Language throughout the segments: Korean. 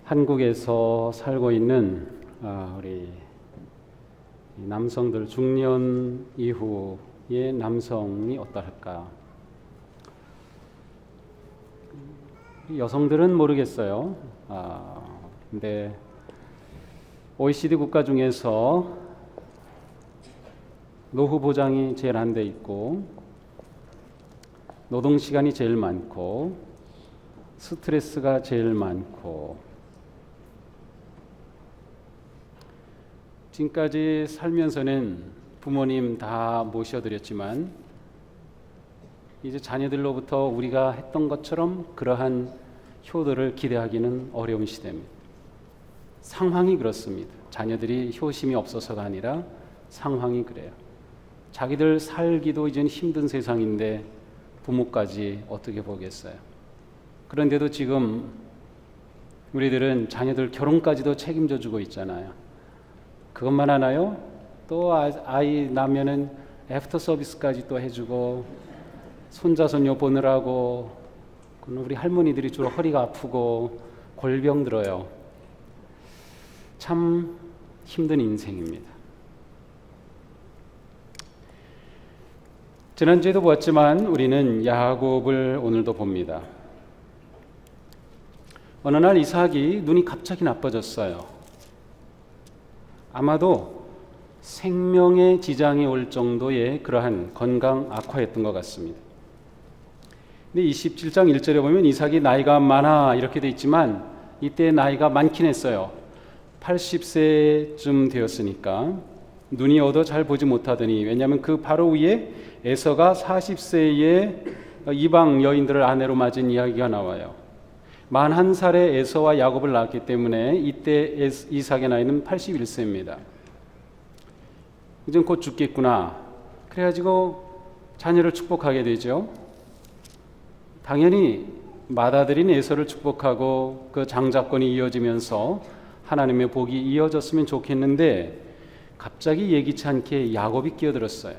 한국에서 살고 있는 우리 남성들 중년 이후의 남성이 어떨까? 여성들은 모르겠어요. 근데 OECD 국가 중에서 노후 보장이 제일 안 돼 있고, 노동 시간이 제일 많고, 스트레스가 제일 많고, 지금까지 살면서는 부모님 다 모셔드렸지만 이제 자녀들로부터 우리가 했던 것처럼 그러한 효도를 기대하기는 어려운 시대입니다. 상황이 그렇습니다. 자녀들이 효심이 없어서가 아니라 상황이 그래요. 자기들 살기도 이제는 힘든 세상인데 부모까지 어떻게 보겠어요. 그런데도 지금 우리들은 자녀들 결혼까지도 책임져 주고 있잖아요. 그것만 하나요? 또 아이 낳으면은 애프터 서비스까지 또 해주고, 손자 손녀 보느라고 우리 할머니들이 주로 허리가 아프고 골병 들어요. 참 힘든 인생입니다. 지난주에도 보았지만 우리는 야곱을 오늘도 봅니다. 어느 날 이삭이 눈이 갑자기 나빠졌어요. 아마도 생명에 지장이 올 정도의 그러한 건강 악화였던 것 같습니다. 근데 27장 1절에 보면 이삭이 나이가 많아 이렇게 돼 있지만 이때 나이가 많긴 했어요. 80세쯤 되었으니까 눈이 어두워 잘 보지 못하더니, 왜냐하면 그 바로 위에 에서가 40세의 이방 여인들을 아내로 맞은 이야기가 나와요. 41살에 에서와 야곱을 낳았기 때문에 이때 이삭의 나이는 81세입니다. 이젠 곧 죽겠구나. 그래가지고 자녀를 축복하게 되죠. 당연히 맏아들인 에서를 축복하고 그 장자권이 이어지면서 하나님의 복이 이어졌으면 좋겠는데 갑자기 예기치 않게 야곱이 끼어들었어요.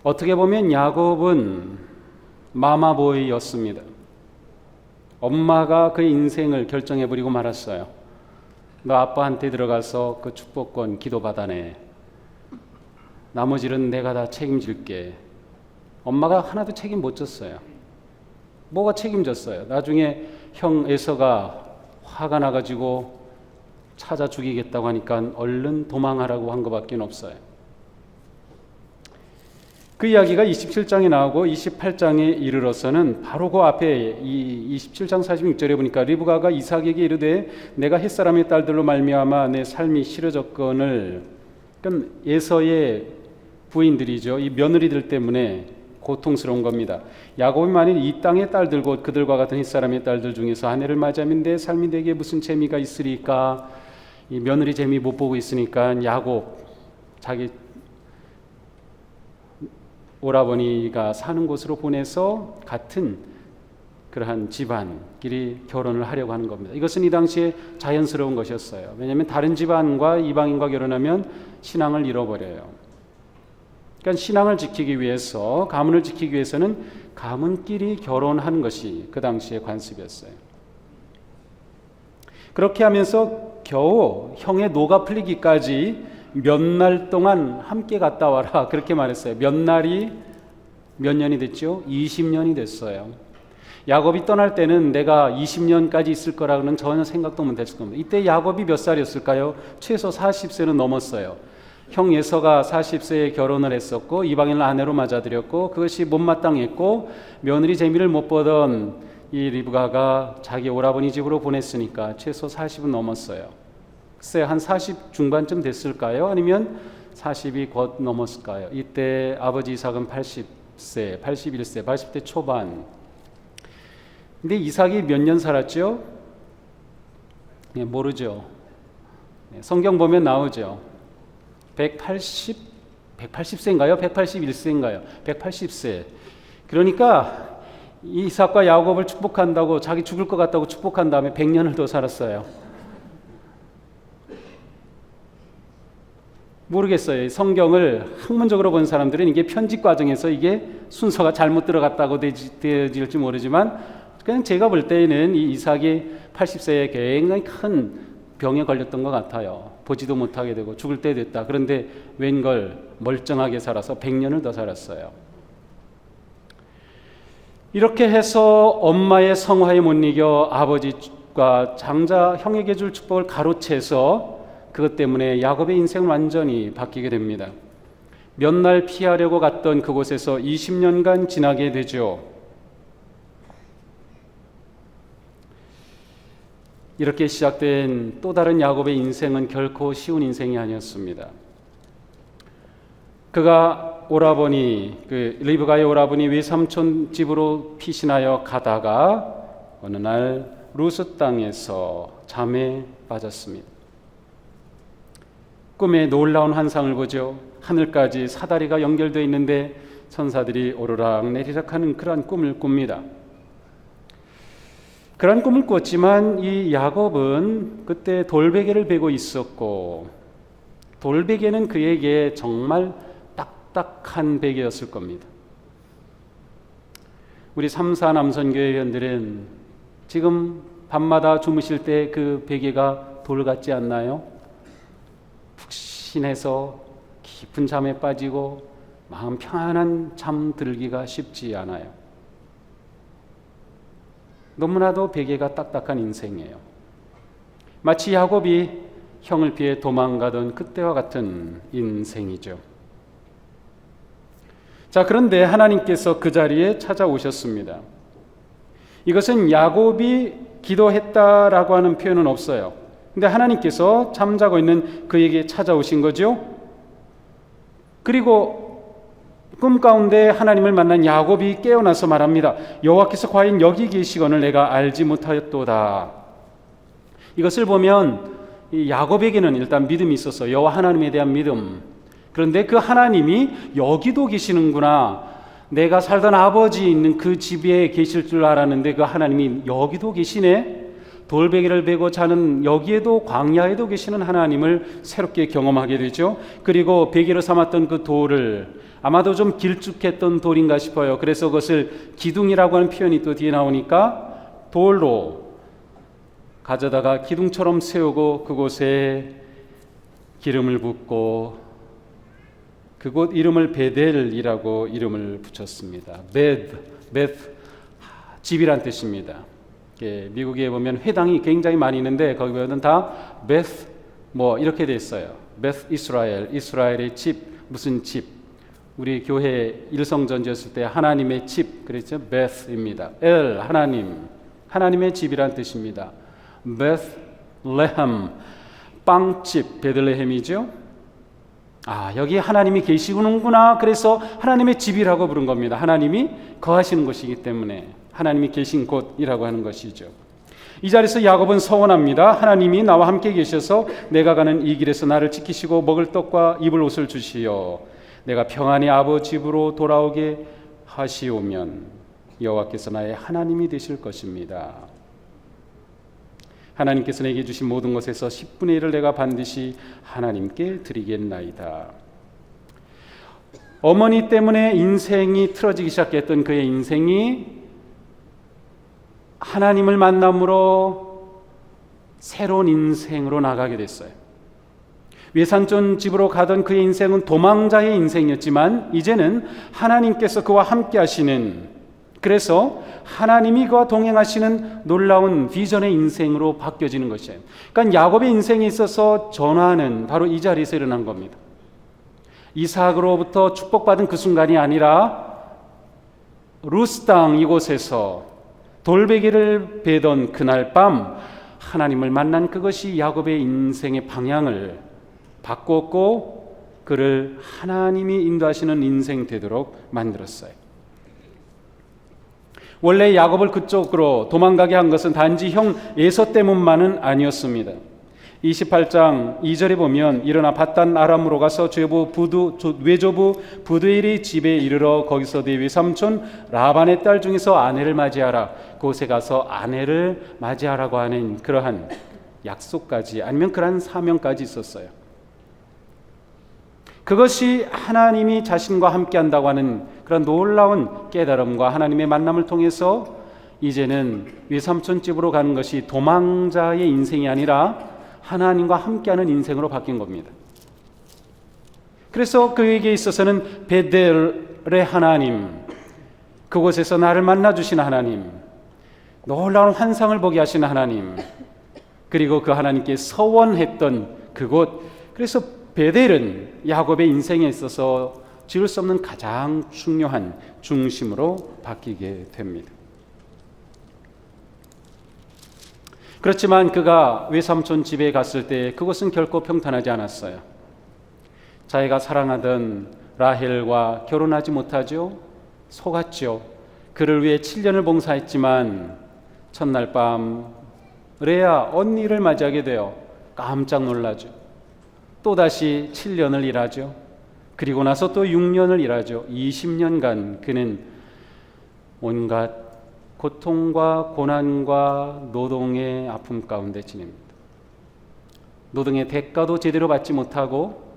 어떻게 보면 야곱은 마마보이였습니다. 엄마가 그의 인생을 결정해버리고 말았어요. 너 아빠한테 들어가서 그 축복권 기도받아내. 나머지는 내가 다 책임질게. 엄마가 하나도 책임 못 졌어요. 뭐가 책임졌어요? 나중에 형 에서가 화가 나가지고 찾아 죽이겠다고 하니까 얼른 도망하라고 한 것밖에 없어요. 그 이야기가 27장에 나오고 28장에 이르러서는 바로 그 앞에 이 27장 46절에 보니까 리브가가 이삭에게 이르되 내가 햇사람의 딸들로 말미암아 내 삶이 싫어졌거늘, 그러니까 에서의 부인들이죠. 이 며느리들 때문에 고통스러운 겁니다. 야곱이 만일 이 땅의 딸들 곧 그들과 같은 햇사람의 딸들 중에서 아내를 맞이하면 내 삶이 내게 무슨 재미가 있으리까. 이 며느리 재미 못 보고 있으니까 야곱 자기 오라버니가 사는 곳으로 보내서 같은 그러한 집안끼리 결혼을 하려고 하는 겁니다. 이것은 이 당시에 자연스러운 것이었어요. 왜냐하면 다른 집안과 이방인과 결혼하면 신앙을 잃어버려요. 그러니까 신앙을 지키기 위해서, 가문을 지키기 위해서는 가문끼리 결혼하는 것이 그 당시의 관습이었어요. 그렇게 하면서 겨우 형의 노가 풀리기까지 몇 날 동안 함께 갔다 와라 그렇게 말했어요. 몇 날이 몇 년이 됐죠? 20년이 됐어요. 야곱이 떠날 때는 내가 20년까지 있을 거라고는 전혀 생각도 못했을 겁니다. 이때 야곱이 몇 살이었을까요? 최소 40세는 넘었어요. 형 에서가 40세에 결혼을 했었고 이방인을 아내로 맞아들였고 그것이 못마땅했고 며느리 재미를 못 보던 이 리브가가 자기 오라버니 집으로 보냈으니까 최소 40은 넘었어요. 글쎄 한 40 중반쯤 됐을까요? 아니면 40이 곧 넘었을까요? 이때 아버지 이삭은 80세, 81세, 80대 초반. 근데 이삭이 몇 년 살았죠? 네, 모르죠. 네, 성경 보면 나오죠. 180세인가요? 181세인가요? 180세. 그러니까 이삭과 야곱을 축복한다고, 자기 죽을 것 같다고 축복한 다음에 100년을 더 살았어요. 모르겠어요. 성경을 학문적으로 본 사람들은 이게 편집 과정에서 이게 순서가 잘못 들어갔다고 되어질지 모르지만 그냥 제가 볼 때에는 이 이삭이 80세에 굉장히 큰 병에 걸렸던 것 같아요. 보지도 못하게 되고 죽을 때 됐다. 그런데 웬걸 멀쩡하게 살아서 100년을 더 살았어요. 이렇게 해서 엄마의 성화에 못 이겨 아버지가 장자 형에게 줄 축복을 가로채서 그것 때문에 야곱의 인생은 완전히 바뀌게 됩니다. 몇 날 피하려고 갔던 그곳에서 20년간 지나게 되죠. 이렇게 시작된 또 다른 야곱의 인생은 결코 쉬운 인생이 아니었습니다. 그가 오라버니, 리브가의 오라버니 외삼촌 집으로 피신하여 가다가 어느 날 루스 땅에서 잠에 빠졌습니다. 꿈에 놀라운 환상을 보죠. 하늘까지 사다리가 연결되어 있는데 천사들이 오르락 내리락 하는 그러한 꿈을 꿉니다. 그런 꿈을 꿨지만 이 야곱은 그때 돌베개를 베고 있었고 돌베개는 그에게 정말 딱딱한 베개였을 겁니다. 우리 3사 남선교회 회원들은 지금 밤마다 주무실 때 그 베개가 돌 같지 않나요? 푹신해서 깊은 잠에 빠지고 마음 평안한 잠 들기가 쉽지 않아요. 너무나도 베개가 딱딱한 인생이에요. 마치 야곱이 형을 피해 도망가던 그때와 같은 인생이죠. 자, 그런데 하나님께서 그 자리에 찾아오셨습니다. 이것은 야곱이 기도했다라고 하는 표현은 없어요. 근데 하나님께서 잠자고 있는 그에게 찾아오신 거죠. 그리고 꿈 가운데 하나님을 만난 야곱이 깨어나서 말합니다. 여호와께서 과연 여기 계시거늘 내가 알지 못하였도다. 이것을 보면 이 야곱에게는 일단 믿음이 있었어. 여호와 하나님에 대한 믿음. 그런데 그 하나님이 여기도 계시는구나. 내가 살던 아버지 있는 그 집에 계실 줄 알았는데 그 하나님이 여기도 계시네. 돌베개를 베고 자는 여기에도 광야에도 계시는 하나님을 새롭게 경험하게 되죠. 그리고 베개로 삼았던 그 돌을 아마도 좀 길쭉했던 돌인가 싶어요. 그래서 그것을 기둥이라고 하는 표현이 또 뒤에 나오니까 돌로 가져다가 기둥처럼 세우고 그곳에 기름을 붓고 그곳 이름을 베델이라고 이름을 붙였습니다. 베드, 집이란 뜻입니다. 미국에 보면 회당이 굉장히 많이 있는데 거기 보면 다 베스 뭐 이렇게 돼 있어요. 베스 이스라엘의 집, 무슨 집. 우리 교회 일성전지였을 때 하나님의 집 그랬죠. 베스입니다. 하나님의 집이란 뜻입니다. 베슬레헴, 빵집 베들레헴이죠. 아, 여기 하나님이 계시는구나. 그래서 하나님의 집이라고 부른 겁니다. 하나님이 거하시는 곳이기 때문에 하나님이 계신 곳이라고 하는 것이죠. 이 자리에서 야곱은 서원합니다. 하나님이 나와 함께 계셔서 내가 가는 이 길에서 나를 지키시고 먹을 떡과 입을 옷을 주시어 내가 평안히 아버지 집으로 돌아오게 하시오면 여호와께서 나의 하나님이 되실 것입니다. 하나님께서 내게 주신 모든 것에서 10분의 1을 내가 반드시 하나님께 드리겠나이다. 어머니 때문에 인생이 틀어지기 시작했던 그의 인생이 하나님을 만남으로 새로운 인생으로 나가게 됐어요. 외삼촌 집으로 가던 그의 인생은 도망자의 인생이었지만 이제는 하나님께서 그와 함께 하시는, 그래서 하나님이 그와 동행하시는 놀라운 비전의 인생으로 바뀌어지는 것이에요. 그러니까 야곱의 인생에 있어서 전환은 바로 이 자리에서 일어난 겁니다. 이삭으로부터 축복받은 그 순간이 아니라 루스 땅 이곳에서 돌베개를 베던 그날 밤 하나님을 만난 그것이 야곱의 인생의 방향을 바꿨고 그를 하나님이 인도하시는 인생 되도록 만들었어요. 원래 야곱을 그쪽으로 도망가게 한 것은 단지 형 에서 때문만은 아니었습니다. 28장 2절에 보면 일어나 밧단 아람으로 가서 외조부 부두엘의 집에 이르러 거기서 네 외삼촌 라반의 딸 중에서 아내를 맞이하라. 그곳에 가서 아내를 맞이하라고 하는 그러한 약속까지, 아니면 그러한 사명까지 있었어요. 그것이 하나님이 자신과 함께 한다고 하는 그런 놀라운 깨달음과 하나님의 만남을 통해서 이제는 외삼촌 집으로 가는 것이 도망자의 인생이 아니라 하나님과 함께하는 인생으로 바뀐 겁니다. 그래서 그에게 있어서는 베델의 하나님, 그곳에서 나를 만나주신 하나님, 놀라운 환상을 보게 하신 하나님, 그리고 그 하나님께 서원했던 그곳, 그래서 베델은 야곱의 인생에 있어서 지울 수 없는 가장 중요한 중심으로 바뀌게 됩니다. 그렇지만 그가 외삼촌 집에 갔을 때 그곳은 결코 평탄하지 않았어요. 자기가 사랑하던 라헬과 결혼하지 못하죠. 속았죠. 그를 위해 7년을 봉사했지만 첫날 밤 레아 언니를 맞이하게 되어 깜짝 놀라죠. 또다시 7년을 일하죠. 그리고 나서 또 6년을 일하죠. 20년간 그는 온갖 고통과 고난과 노동의 아픔 가운데 지냅니다. 노동의 대가도 제대로 받지 못하고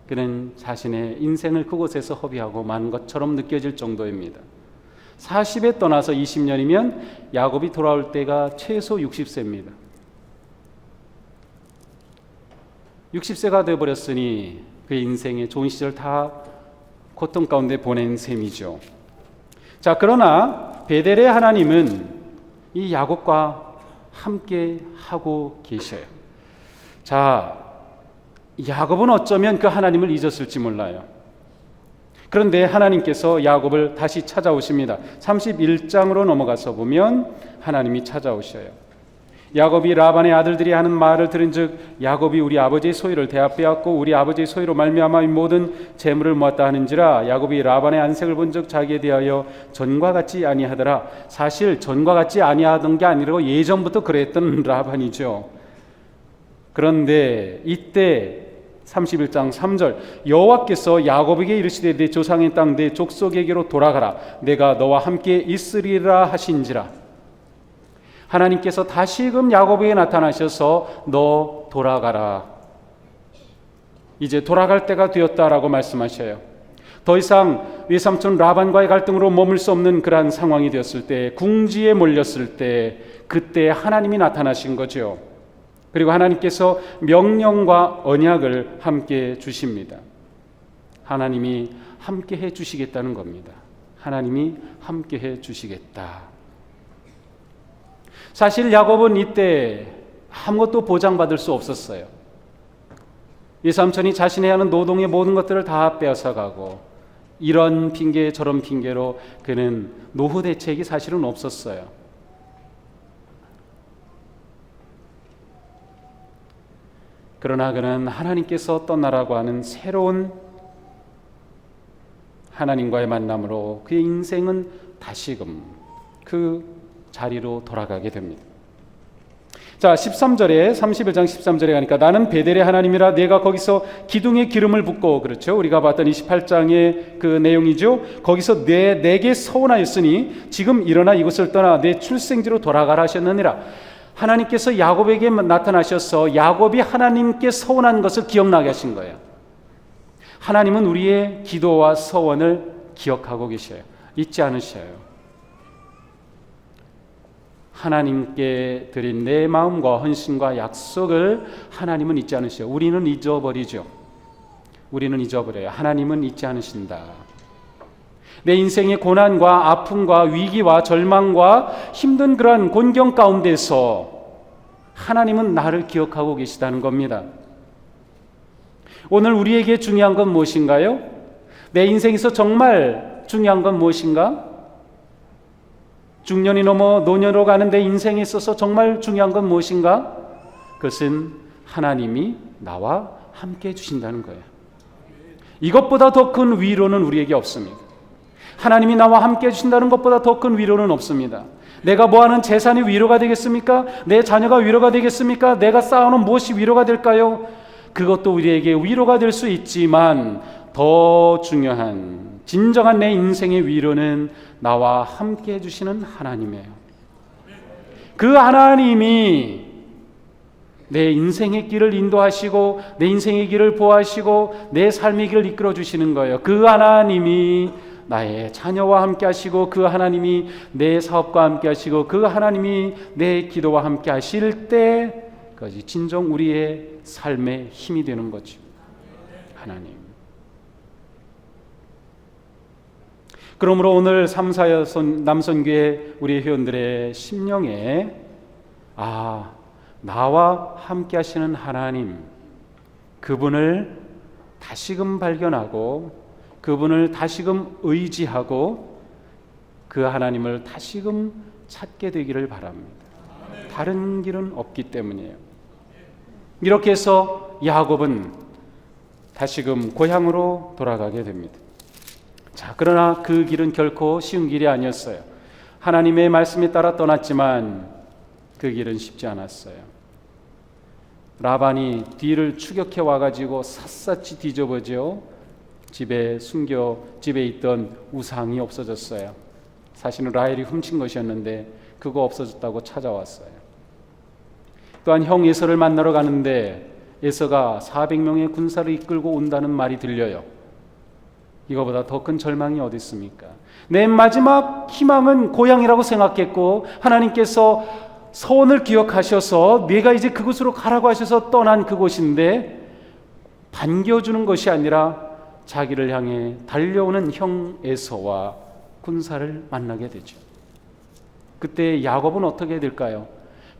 그는 자신의 인생을 그곳에서 허비하고 만 것처럼 느껴질 정도입니다. 40에 떠나서 20년이면 야곱이 돌아올 때가 최소 60세입니다. 60세가 되어버렸으니 그의 인생의 좋은 시절 다 고통 가운데 보낸 셈이죠. 자, 그러나 베델의 하나님은 이 야곱과 함께 하고 계셔요. 자, 야곱은 어쩌면 그 하나님을 잊었을지 몰라요. 그런데 하나님께서 야곱을 다시 찾아오십니다. 31장으로 넘어가서 보면 하나님이 찾아오셔요. 야곱이 라반의 아들들이 하는 말을 들은즉 야곱이 우리 아버지의 소유를 대합되었고 우리 아버지의 소유로 말미암아 이 모든 재물을 모았다 하는지라. 야곱이 라반의 안색을 본즉 자기에 대하여 전과 같지 아니하더라. 사실 전과 같지 아니하던 게 아니라 예전부터 그랬던 라반이죠. 그런데 이때 31장 3절 여호와께서 야곱에게 이르시되 내 조상의 땅 내 족속에게로 돌아가라. 내가 너와 함께 있으리라 하신지라. 하나님께서 다시금 야곱에게 나타나셔서 너 돌아가라. 이제 돌아갈 때가 되었다라고 말씀하셔요. 더 이상 외삼촌 라반과의 갈등으로 머물 수 없는 그러한 상황이 되었을 때, 궁지에 몰렸을 때, 그때 하나님이 나타나신 거죠. 그리고 하나님께서 명령과 언약을 함께 주십니다. 하나님이 함께 해 주시겠다는 겁니다. 하나님이 함께 해 주시겠다. 사실 야곱은 이때 아무것도 보장받을 수 없었어요. 외삼촌이 자신이 하는 노동의 모든 것들을 다 빼앗아가고 이런 핑계 저런 핑계로 그는 노후 대책이 사실은 없었어요. 그러나 그는 하나님께서 떠나라고 하는 새로운 하나님과의 만남으로 그의 인생은 다시금 그 자리로 돌아가게 됩니다. 자, 13절에 31장 13절에 가니까 나는 베델의 하나님이라 내가 거기서 기둥에 기름을 붓고, 그렇죠? 우리가 봤던 28장의 그 내용이죠. 거기서 내게 서원하였으니 지금 일어나 이곳을 떠나 내 출생지로 돌아가라 하셨느니라. 하나님께서 야곱에게 나타나셔서 야곱이 하나님께 서원한 것을 기억나게 하신 거예요. 하나님은 우리의 기도와 서원을 기억하고 계셔요. 잊지 않으셔요. 하나님께 드린 내 마음과 헌신과 약속을 하나님은 잊지 않으셔요. 우리는 잊어버리죠. 우리는 잊어버려요. 하나님은 잊지 않으신다. 내 인생의 고난과 아픔과 위기와 절망과 힘든 그러한 곤경 가운데서 하나님은 나를 기억하고 계시다는 겁니다. 오늘 우리에게 중요한 건 무엇인가요? 내 인생에서 정말 중요한 건 무엇인가? 중년이 넘어 노년으로 가는 내 인생에 있어서 정말 중요한 건 무엇인가? 그것은 하나님이 나와 함께 해주신다는 거예요. 이것보다 더 큰 위로는 우리에게 없습니다. 하나님이 나와 함께 해주신다는 것보다 더 큰 위로는 없습니다. 내가 뭐하는 재산이 위로가 되겠습니까? 내 자녀가 위로가 되겠습니까? 내가 쌓아놓은 무엇이 위로가 될까요? 그것도 우리에게 위로가 될 수 있지만 더 중요한 진정한 내 인생의 위로는 나와 함께 해주시는 하나님이에요. 그 하나님이 내 인생의 길을 인도하시고 내 인생의 길을 보호하시고 내 삶의 길을 이끌어 주시는 거예요. 그 하나님이 나의 자녀와 함께 하시고 그 하나님이 내 사업과 함께 하시고 그 하나님이 내 기도와 함께 하실 때 그것이 진정 우리의 삶의 힘이 되는 거죠. 하나님. 그러므로 오늘 3, 4여선 남선교회 우리 회원들의 심령에 나와 함께 하시는 하나님, 그분을 다시금 발견하고 그분을 다시금 의지하고 그 하나님을 다시금 찾게 되기를 바랍니다. 다른 길은 없기 때문이에요. 이렇게 해서 야곱은 다시금 고향으로 돌아가게 됩니다. 자, 그러나 그 길은 결코 쉬운 길이 아니었어요. 하나님의 말씀에 따라 떠났지만 그 길은 쉽지 않았어요. 라반이 뒤를 추격해 와가지고 샅샅이 뒤져보죠. 집에 있던 우상이 없어졌어요. 사실은 라헬이 훔친 것이었는데 그거 없어졌다고 찾아왔어요. 또한 형 에서를 만나러 가는데 에서가 400명의 군사를 이끌고 온다는 말이 들려요. 이거보다 더 큰 절망이 어디 있습니까? 내 마지막 희망은 고향이라고 생각했고 하나님께서 서원을 기억하셔서 내가 이제 그곳으로 가라고 하셔서 떠난 그곳인데 반겨주는 것이 아니라 자기를 향해 달려오는 형 에서와 군사를 만나게 되죠. 그때 야곱은 어떻게 될까요?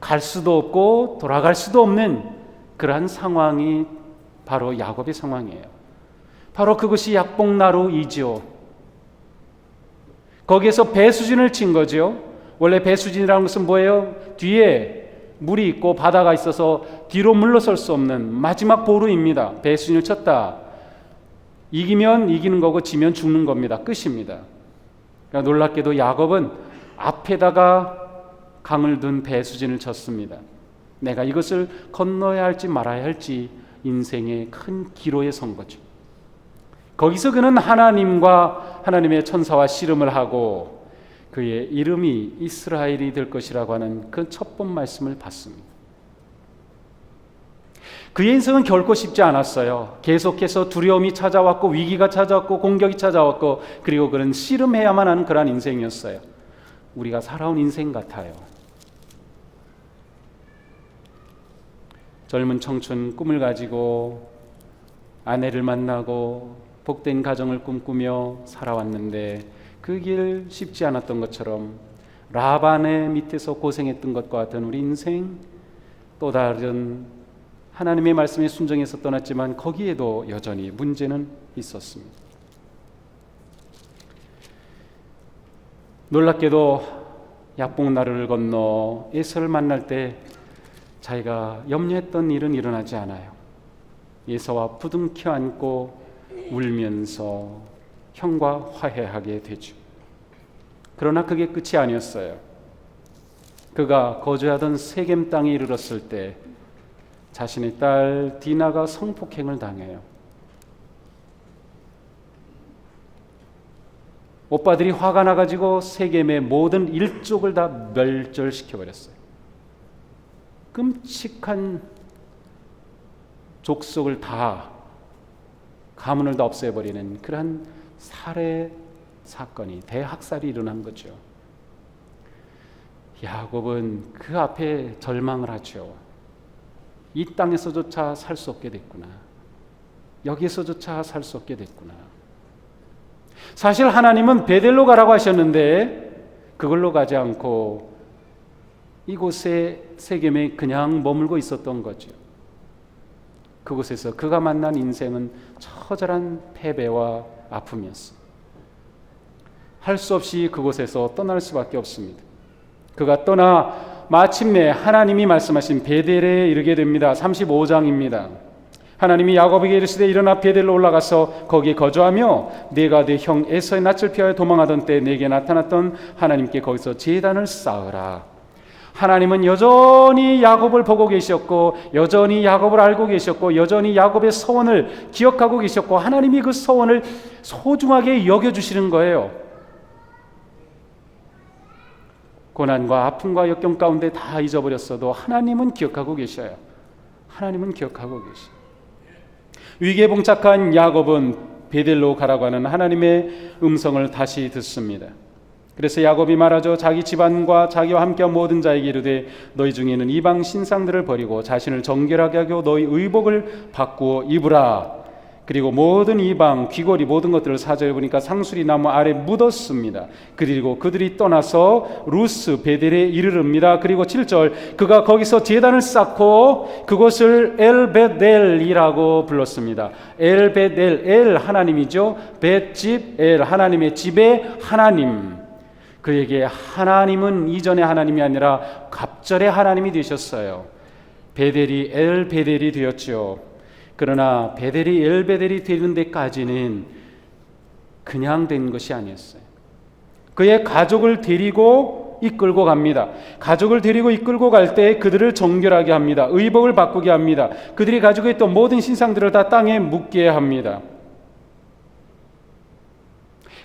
갈 수도 없고 돌아갈 수도 없는 그러한 상황이 바로 야곱의 상황이에요. 바로 그것이 약복나루이지요. 거기에서 배수진을 친 거죠. 원래 배수진이라는 것은 뭐예요? 뒤에 물이 있고 바다가 있어서 뒤로 물러설 수 없는 마지막 보루입니다. 배수진을 쳤다. 이기면 이기는 거고 지면 죽는 겁니다. 끝입니다. 그러니까 놀랍게도 야곱은 앞에다가 강을 둔 배수진을 쳤습니다. 내가 이것을 건너야 할지 말아야 할지 인생의 큰 기로에 선 거죠. 거기서 그는 하나님과 하나님의 천사와 씨름을 하고 그의 이름이 이스라엘이 될 것이라고 하는 그 첫 번 말씀을 받습니다. 그의 인생은 결코 쉽지 않았어요. 계속해서 두려움이 찾아왔고 위기가 찾아왔고 공격이 찾아왔고 그리고 그는 씨름해야만 하는 그러한 인생이었어요. 우리가 살아온 인생 같아요. 젊은 청춘 꿈을 가지고 아내를 만나고 복된 가정을 꿈꾸며 살아왔는데 그 길 쉽지 않았던 것처럼 라반의 밑에서 고생했던 것과 같은 우리 인생, 또 다른 하나님의 말씀에 순종해서 떠났지만 거기에도 여전히 문제는 있었습니다. 놀랍게도 약복나루를 건너 에서를 만날 때 자기가 염려했던 일은 일어나지 않아요. 에서와 부둥켜 안고 울면서 형과 화해하게 되죠. 그러나 그게 끝이 아니었어요. 그가 거주하던 세겜 땅에 이르렀을 때 자신의 딸 디나가 성폭행을 당해요. 오빠들이 화가 나가지고 세겜의 모든 일족을 다 멸절시켜버렸어요. 끔찍한 족속을 다 가문을 다 없애버리는 그러한 살해 사건이 대학살이 일어난 거죠. 야곱은 그 앞에 절망을 하죠. 이 땅에서조차 살 수 없게 됐구나. 여기에서조차 살 수 없게 됐구나. 사실 하나님은 베델로 가라고 하셨는데 그걸로 가지 않고 이곳에 세겜에 그냥 머물고 있었던 거죠. 그곳에서 그가 만난 인생은 처절한 패배와 아픔이었습니다. 할 수 없이 그곳에서 떠날 수밖에 없습니다. 그가 떠나 마침내 하나님이 말씀하신 베델에 이르게 됩니다. 35장입니다. 하나님이 야곱에게 이르시되 일어나 베델로 올라가서 거기에 거주하며 네가 네 형 에서의 낯을 피하여 도망하던 때 네게 나타났던 하나님께 거기서 제단을 쌓으라. 하나님은 여전히 야곱을 보고 계셨고 여전히 야곱을 알고 계셨고 여전히 야곱의 서원을 기억하고 계셨고 하나님이 그 서원을 소중하게 여겨주시는 거예요. 고난과 아픔과 역경 가운데 다 잊어버렸어도 하나님은 기억하고 계셔요. 하나님은 기억하고 계셔요. 위기에 봉착한 야곱은 베델로 가라고 하는 하나님의 음성을 다시 듣습니다. 그래서 야곱이 말하죠. 자기 집안과 자기와 함께한 모든 자에게 이르되 너희 중에는 이방 신상들을 버리고 자신을 정결하게 하고 너희 의복을 바꾸어 입으라. 그리고 모든 이방 귀걸이 모든 것들을 4절에 보니까 상수리 나무 아래 묻었습니다. 그리고 그들이 떠나서 루스 베델에 이르릅니다. 그리고 7절 그가 거기서 제단을 쌓고 그곳을 엘베델이라고 불렀습니다. 엘베델 엘 하나님이죠. 벳집 엘 하나님의 집의 하나님. 그에게 하나님은 이전의 하나님이 아니라 갑절의 하나님이 되셨어요. 베델이 엘베델이 되었죠. 그러나 베델이 엘베델이 되는 데까지는 그냥 된 것이 아니었어요. 그의 가족을 데리고 이끌고 갑니다. 가족을 데리고 이끌고 갈 때 그들을 정결하게 합니다. 의복을 바꾸게 합니다. 그들이 가지고 있던 모든 신상들을 다 땅에 묻게 합니다.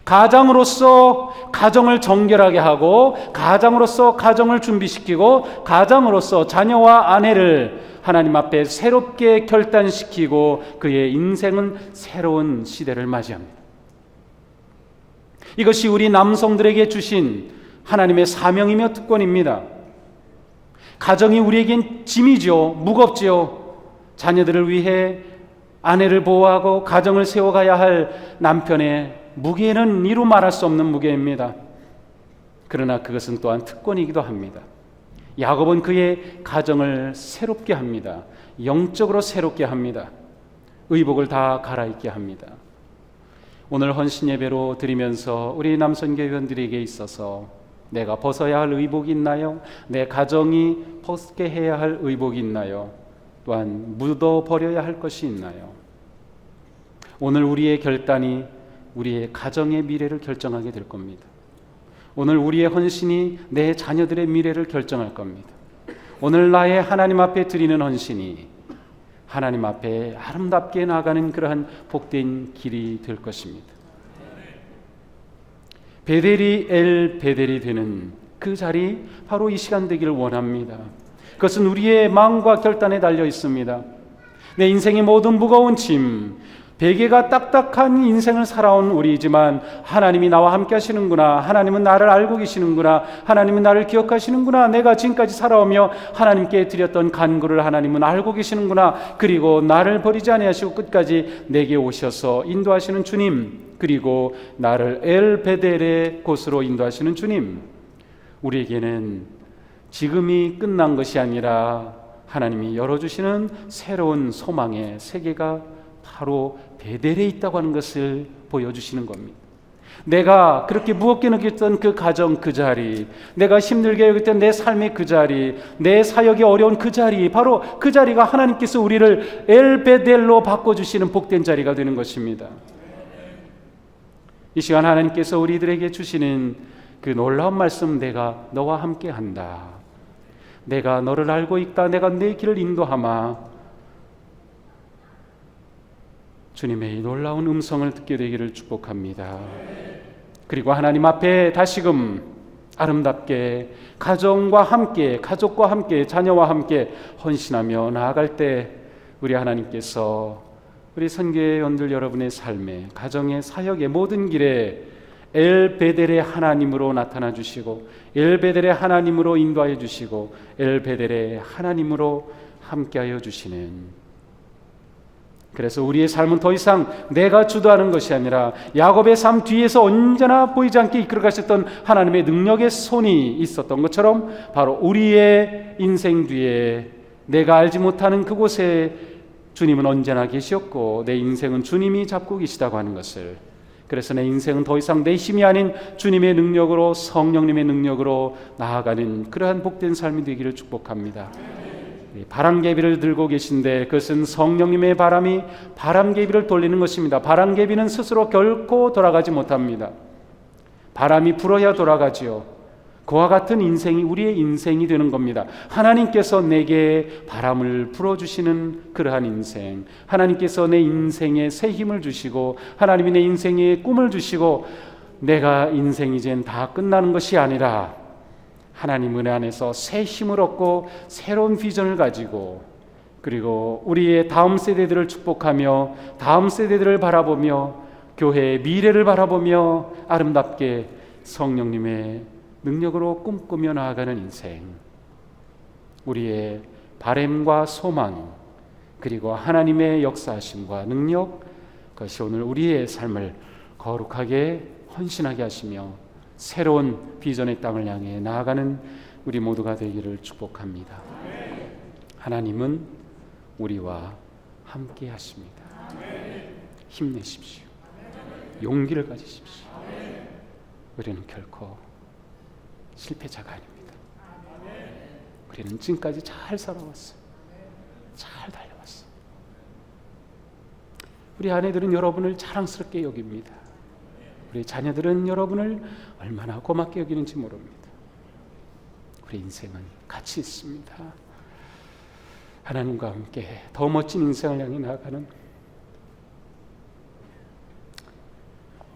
가장으로서 가정을 정결하게 하고 가장으로서 가정을 준비시키고 가장으로서 자녀와 아내를 하나님 앞에 새롭게 결단시키고 그의 인생은 새로운 시대를 맞이합니다. 이것이 우리 남성들에게 주신 하나님의 사명이며 특권입니다. 가정이 우리에겐 짐이죠. 무겁죠. 자녀들을 위해 아내를 보호하고 가정을 세워가야 할 남편의 무게는 이루 말할 수 없는 무게입니다. 그러나 그것은 또한 특권이기도 합니다. 야곱은 그의 가정을 새롭게 합니다. 영적으로 새롭게 합니다. 의복을 다 갈아입게 합니다. 오늘 헌신 예배로 드리면서 우리 남선교회원들에게 있어서 내가 벗어야 할 의복이 있나요? 내 가정이 벗게 해야 할 의복이 있나요? 또한 묻어버려야 할 것이 있나요? 오늘 우리의 결단이 우리의 가정의 미래를 결정하게 될 겁니다. 오늘 우리의 헌신이 내 자녀들의 미래를 결정할 겁니다. 오늘 나의 하나님 앞에 드리는 헌신이 하나님 앞에 아름답게 나아가는 그러한 복된 길이 될 것입니다. 베델이 엘 베델이 되는 그 자리 바로 이 시간 되기를 원합니다. 그것은 우리의 마음과 결단에 달려 있습니다. 내 인생의 모든 무거운 짐, 베개가 딱딱한 인생을 살아온 우리이지만 하나님이 나와 함께 하시는구나, 하나님은 나를 알고 계시는구나, 하나님은 나를 기억하시는구나, 내가 지금까지 살아오며 하나님께 드렸던 간구를 하나님은 알고 계시는구나, 그리고 나를 버리지 아니하시고 끝까지 내게 오셔서 인도하시는 주님, 그리고 나를 엘베델의 곳으로 인도하시는 주님, 우리에게는 지금이 끝난 것이 아니라 하나님이 열어주시는 새로운 소망의 세계가 바로 베델에 있다고 하는 것을 보여주시는 겁니다. 내가 그렇게 무겁게 느꼈던 그 가정 그 자리, 내가 힘들게 여겼던 내 삶의 그 자리, 내 사역이 어려운 그 자리, 바로 그 자리가 하나님께서 우리를 엘베델로 바꿔주시는 복된 자리가 되는 것입니다. 이 시간 하나님께서 우리들에게 주시는 그 놀라운 말씀, 내가 너와 함께 한다, 내가 너를 알고 있다, 내가 내 길을 인도하마, 주님의 이 놀라운 음성을 듣게 되기를 축복합니다. 그리고 하나님 앞에 다시금 아름답게 가정과 함께, 가족과 함께, 자녀와 함께 헌신하며 나아갈 때 우리 하나님께서 우리 선교회원들 여러분의 삶에, 가정의, 사역의 모든 길에 엘베델의 하나님으로 나타나 주시고 엘베델의 하나님으로 인도하여 주시고 엘베델의 하나님으로 함께하여 주시는, 그래서 우리의 삶은 더 이상 내가 주도하는 것이 아니라 야곱의 삶 뒤에서 언제나 보이지 않게 이끌어 가셨던 하나님의 능력의 손이 있었던 것처럼 바로 우리의 인생 뒤에 내가 알지 못하는 그곳에 주님은 언제나 계셨고 내 인생은 주님이 잡고 계시다고 하는 것을, 그래서 내 인생은 더 이상 내 힘이 아닌 주님의 능력으로, 성령님의 능력으로 나아가는 그러한 복된 삶이 되기를 축복합니다. 바람개비를 들고 계신데 그것은 성령님의 바람이 바람개비를 돌리는 것입니다. 바람개비는 스스로 결코 돌아가지 못합니다. 바람이 불어야 돌아가지요. 그와 같은 인생이 우리의 인생이 되는 겁니다. 하나님께서 내게 바람을 불어주시는 그러한 인생, 하나님께서 내 인생에 새 힘을 주시고 하나님이 내 인생에 꿈을 주시고 내가 인생 이젠 다 끝나는 것이 아니라 하나님 은혜 안에서 새 힘을 얻고 새로운 비전을 가지고, 그리고 우리의 다음 세대들을 축복하며 다음 세대들을 바라보며 교회의 미래를 바라보며 아름답게 성령님의 능력으로 꿈꾸며 나아가는 인생, 우리의 바램과 소망, 그리고 하나님의 역사하심과 능력, 그것이 오늘 우리의 삶을 거룩하게 헌신하게 하시며 새로운 비전의 땅을 향해 나아가는 우리 모두가 되기를 축복합니다. 하나님은 우리와 함께 하십니다. 힘내십시오. 용기를 가지십시오. 우리는 결코 실패자가 아닙니다. 우리는 지금까지 잘 살아왔어요. 잘 달려왔어요. 우리 아내들은 여러분을 자랑스럽게 여깁니다. 우리 자녀들은 여러분을 얼마나 고맙게 여기는지 모릅니다. 우리 인생은 가치 있습니다. 하나님과 함께 더 멋진 인생을 향해 나아가는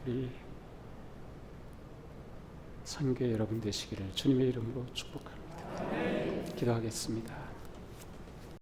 우리 선교회 여러분 되시기를 주님의 이름으로 축복합니다. 기도하겠습니다.